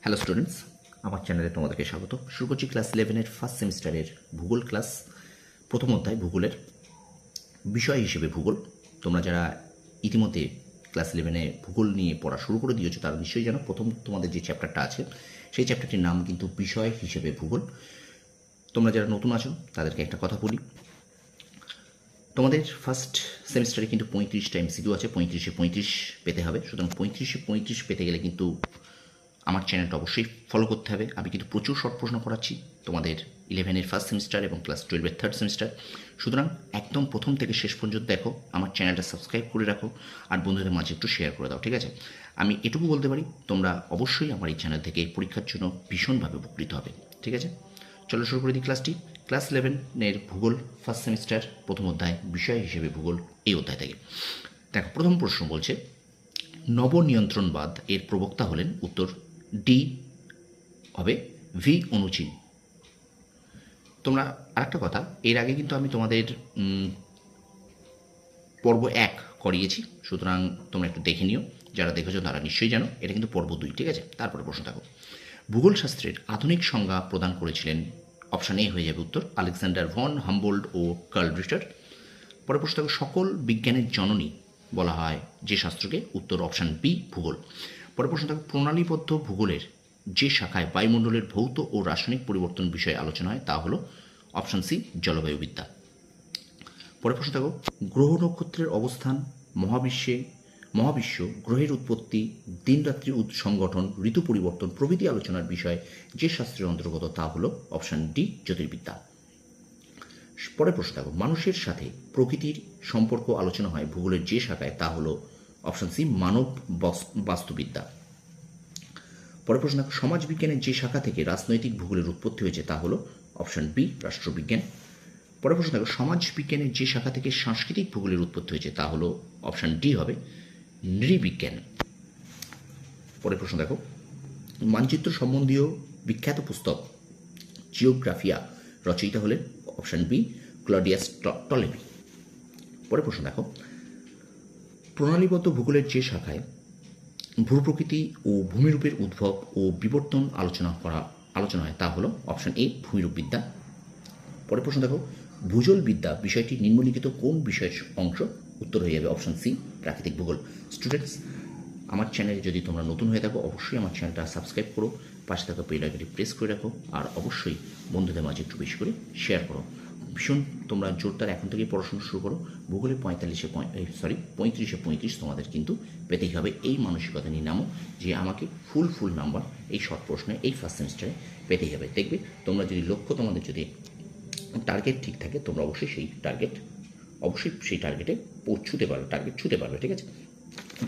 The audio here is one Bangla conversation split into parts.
হ্যালো স্টুডেন্টস, আমার চ্যানেলে তোমাদেরকে স্বাগত। শুরু করছি ক্লাস 11-এর ফার্স্ট সেমিস্টারের ভূগোল ক্লাস। প্রথম অধ্যায় ভূগোলের বিষয় হিসেবে ভূগোল। তোমরা যারা ইতিমধ্যে ক্লাস 11-এ ভূগোল নিয়ে পড়া শুরু করে দিয়েছো তারা নিশ্চয়ই জানো প্রথম তোমাদের যে চ্যাপ্টারটা আছে সেই চ্যাপ্টারটির নাম কিন্তু বিষয় হিসেবে ভূগোল। তোমরা যারা নতুন আছো তাদেরকে একটা কথা বলি, তোমাদের ফার্স্ট সেমিস্টারে কিন্তু 35টা এমসিকিউ আছে, 35-এ 35 পেতে হবে। সুতরাং 35-এ 35 পেতে গেলে কিন্তু আমার চ্যানেলটা অবশ্যই ফলো করতে হবে। আমি কিন্তু প্রচুর শর্ট প্রশ্ন করাচ্ছি তোমাদের 11-এর ফার্স্ট সেমিস্টার এবং ক্লাস 12-এর থার্ড সেমিস্টার। সুতরাং একদম প্রথম থেকে শেষ পর্যন্ত দেখো, আমার চ্যানেলটা সাবস্ক্রাইব করে রাখো আর বন্ধুদের মাঝে একটু শেয়ার করে দাও, ঠিক আছে? আমি এটুকু বলতে পারি, তোমরা অবশ্যই আমার এই চ্যানেল থেকে পরীক্ষার জন্য ভীষণভাবে উপকৃত হবে, ঠিক আছে? চলো শুরু করে দিই ক্লাসটি। ক্লাস 11-এর ভূগোল ফার্স্ট সেমিস্টার প্রথম অধ্যায় বিষয় হিসেবে ভূগোল, এই অধ্যায় থেকে দেখো প্রথম প্রশ্ন বলছে, নবনিয়ন্ত্রণবাদ এর প্রবক্তা হলেন? উত্তর ডি হবে ভি অনুচিন। তোমরা আরেকটা কথা, এর আগে কিন্তু আমি তোমাদের পর্ব 1 করিয়েছি, সুতরাং তোমরা একটু দেখে নিও। যারা দেখেছো তারা নিশ্চয়ই জানো, এটা কিন্তু পর্ব 2, ঠিক আছে? তারপরে প্রশ্ন থাকো, ভূগোল শাস্ত্রের আধুনিক সংজ্ঞা প্রদান করেছিলেন? অপশান এ হয়ে যাবে উত্তর আলেকজান্ডার ভন হামবোল্ড ও কার্ল রিটার। পরে প্রশ্ন থাকবে, সকল বিজ্ঞানের জননী বলা হয় যে শাস্ত্রকে? উত্তর অপশান বি ভূগোল। পরে প্রশ্ন থাকবে, প্রণালীবদ্ধ ভূগোলের যে শাখায় বায়ুমণ্ডলের ভৌত ও রাসায়নিক পরিবর্তন বিষয়ে আলোচনা হয় তা হলো? অপশান সি জলবায়ুবিদ্যা। পরে প্রশ্ন থাকো, গ্রহ নক্ষত্রের অবস্থান, মহাবিশ্ব, গ্রহের উৎপত্তি, দিনরাত্রি সংগঠন, ঋতু পরিবর্তন প্রভৃতি আলোচনার বিষয় যে শাস্ত্রের অন্তর্গত তা হলো? অপশান ডি জ্যোতির্বিদ্যা। পরে প্রশ্ন থাকো, মানুষের সাথে প্রকৃতির সম্পর্ক আলোচনা হয় ভূগোলের যে শাখায় তা হলো? অপশান সি মানব বাস্তুবিদ্যা। পরে প্রশ্ন থাকো, সমাজবিজ্ঞানের যে শাখা থেকে রাজনৈতিক ভূগোলের উৎপত্তি হয়েছে তা হলো? অপশান বি রাষ্ট্রবিজ্ঞান। পরে প্রশ্ন থাকো, সমাজবিজ্ঞানের যে শাখা থেকে সাংস্কৃতিক ভূগোলের উৎপত্তি হয়েছে তা হলো? অপশান ডি হবে নৃবিজ্ঞান। পরে প্রশ্ন দেখো, মানচিত্র সম্বন্ধীয় বিখ্যাত পুস্তক জিওগ্রাফিয়া রচয়িতা হলেন? Option B Claudius Ptolemy. পরে প্রশ্ন দেখো, প্রণালীবদ্ধ ভূগোলের যে শাখায় ভূপ্রকৃতি ও ভূমিরূপের উদ্ভব ও বিবর্তন আলোচনা হয় তা হলো? অপশান এ ভূমিরূপবিদ্যা। পরে প্রশ্ন দেখো, ভূজলবিদ্যা বিষয়টি নিম্নলিখিত কোন বিষয়ের অংশ? উত্তর হয়ে যাবে অপশান সি প্রাকৃতিক ভূগোল। স্টুডেন্টস, আমার চ্যানেলে যদি তোমরা নতুন হয়ে থাকো অবশ্যই আমার চ্যানেলটা সাবস্ক্রাইব করো, পাশে থাকা বেল আইকনটি প্রেস করে রাখো আর অবশ্যই বন্ধুদের মাঝে একটু বেশি করে শেয়ার করো। ভীষণ তোমরা জোরদার এখন থেকেই পড়াশোনা শুরু করো। ভূগোলে 35-এ 35 তোমাদের কিন্তু পেতেই হবে। এই মানসিকতা নিয়ে নামো যে আমাকে ফুল নাম্বার এই শর্ট প্রশ্নে এই ফার্স্ট সেমিস্টারে পেতেই হবে। দেখবে তোমরা যদি লক্ষ্য, তোমাদের যদি টার্গেট ঠিক থাকে, তোমরা অবশ্যই সেই টার্গেটে ছুতে পারবে, ঠিক আছে?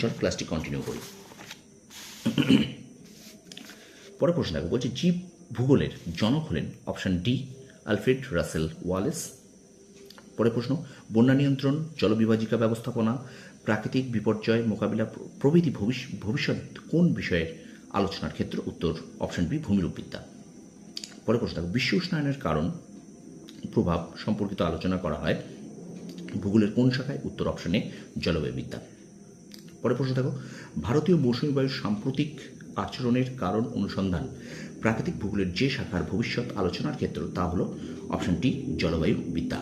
চল ক্লাসটি কন্টিনিউ করি। পরে প্রশ্ন দেখো, বলছে জীব ভূগোলের জনক হলেন? Option D Alfred Russel Wallace. পরে প্রশ্ন, বন্যা নিয়ন্ত্রণ, জলবিভাজিকা ব্যবস্থাপনা, প্রাকৃতিক বিপর্যয় মোকাবিলা প্রভৃতি ভবিষ্যৎ কোন বিষয়ের আলোচনার ক্ষেত্র? উত্তর অপশান বি ভূমিরূপবিদ্যা। পরে প্রশ্ন দেখো, বিশ্ব উষ্ণায়নের কারণ প্রভাব সম্পর্কিত আলোচনা করা হয় ভূগোলের কোন শাখায়? উত্তর অপশানে জলবায়ুবিদ্যা। পরে প্রশ্ন দেখো, ভারতীয় মৌসুমী বায়ুর সাম্প্রতিক আচরণের কারণ অনুসন্ধান প্রাকৃতিক ভূগোলের যে শাখার ভবিষ্যৎ আলোচনার ক্ষেত্র তা হলো? অপশান ডি জলবায়ু বিদ্যা।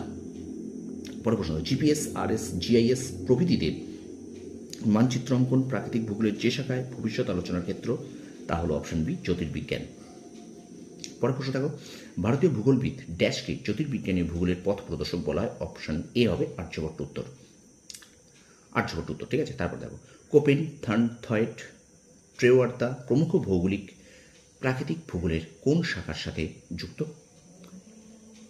পরে প্রশ্ন, জিপিএস, আরএস, জিআইএস প্রভৃতিতে মানচিত্র অঙ্কন প্রাকৃতিক ভূগোলের যে শাখায় ভবিষ্যৎ আলোচনার ক্ষেত্র তা হলো? অপশান বি জ্যোতির্বিজ্ঞান। পরে প্রশ্ন দেখো, ভারতীয় ভূগোলবিদ ড্যাশকে জ্যোতির্বিজ্ঞানী ভূগোলের পথ প্রদর্শক বলা হয়? অপশান এ হবে আর্যভট্ট উত্তর, ঠিক আছে? তারপর দেখো, কোপেন, থার্নথয়েট, ট্রেওয়ার্তা প্রমুখ ভৌগোলিক প্রাকৃতিক ভূগোলের কোন শাখার সাথে যুক্ত?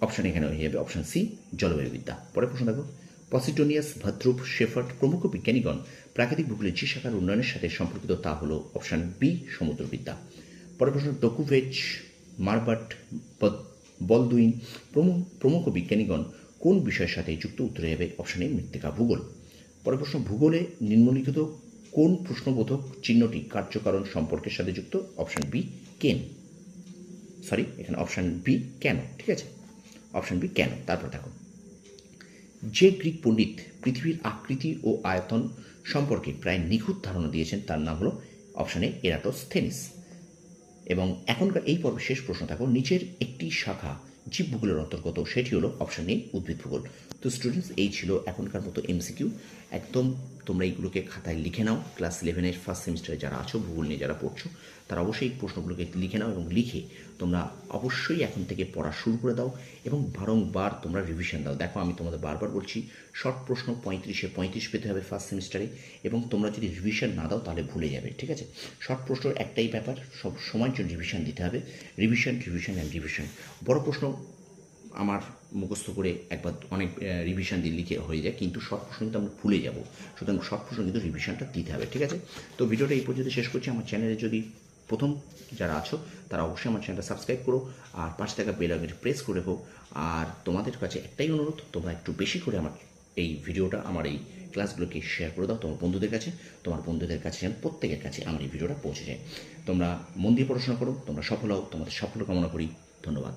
অপশান এখানে হয়ে যাবে অপশান সি জলবায়ুবিদ্যা। পরে প্রশ্ন দেখো, পসিডোনিয়াস, ভদ্রুপ, শেফার্ড প্রমুখ বিজ্ঞানীগণ প্রাকৃতিক ভূগোলের যে শাখার উন্নয়নের সাথে সম্পর্কিত তা হলো? অপশান বি সমুদ্রবিদ্যা। পরে প্রশ্ন, ডকুভেচ, মারবাট, বলদুইন প্রমুখ বিজ্ঞানীগণ কোন বিষয়ের সাথে যুক্ত? উত্তরে যাবে অপশান এ মৃত্তিকা ভূগোল। পরে প্রশ্ন, ভূগোলে নিম্নলিখিত কোন প্রশ্নবোধক চিহ্নটি কার্যকারণ সম্পর্কের সাথে যুক্ত? অপশান বি এখানে অপশান বি কেন, ঠিক আছে? অপশান বি কেন। তারপর দেখো, যে গ্রিক পণ্ডিত পৃথিবীর আকৃতি ও আয়তন সম্পর্কে প্রায় নিখুঁত ধারণা দিয়েছেন তার নাম হলো? অপশান এ এরাটোস্থেনিস। এবং এখনকার এই পর্বের শেষ প্রশ্ন থাকো, নিচের একটি শাখা জীবভূগোলের অন্তর্গত, সেটি হলো অপশান এ উদ্ভিদ ভূগোল। তো স্টুডেন্টস, এই ছিল এখনকার মতো এমসিকিউ। একদম তোমরা এইগুলোকে খাতায় লিখে নাও। ক্লাস 11-এর ফার্স্ট সেমিস্টারে যারা আছো, ভূগোল নিয়ে যারা পড়ছো, তারা অবশ্যই এই প্রশ্নগুলোকে লিখে নাও এবং লিখে তোমরা অবশ্যই এখন থেকে পড়া শুরু করে দাও এবং বারংবার তোমরা রিভিশন দাও। দেখো, আমি তোমাদের বারবার বলছি, শর্ট প্রশ্ন 35-এ 35 পেতে হবে ফার্স্ট সেমিস্টারে, এবং তোমরা যদি রিভিশন না দাও তাহলে ভুলে যাবে, ঠিক আছে? শর্ট প্রশ্নের একটাই ব্যাপার, সব সময়ের জন্য রিভিশন দিতে হবে। Revision revision and revision. বড় প্রশ্ন আমার মুখস্থ করে একবার অনেক রিভিশন দিয়ে লিখে হয়ে যায়, কিন্তু শর্ট প্রশ্ন কিন্তু আমরা ভুলে যাব। সুতরাং শর্ট প্রশ্ন কিন্তু রিভিশনটা দিতে হবে, ঠিক আছে? তো ভিডিওটা এই পর্যন্ত শেষ করছি। আমার চ্যানেলে যদি প্রথম যারা আছো তারা অবশ্যই আমার চ্যানেলটা সাবস্ক্রাইব করো, আর পাশে থাকা বেল আইকনটি প্রেস করে রেখো। আর তোমাদের কাছে একটাই অনুরোধ, তোমরা একটু বেশি করে আমার এই ভিডিওটা, আমার এই ক্লাসগুলোকে শেয়ার করে দাও তোমার বন্ধুদের কাছে। তোমার বন্ধুদের কাছে যেন প্রত্যেকের কাছে আমার এই ভিডিওটা পৌঁছে যায়। তোমরা মন দিয়ে পড়াশোনা করো, তোমরা সফল হও, তোমাদের সাফল্য কামনা করি। ধন্যবাদ।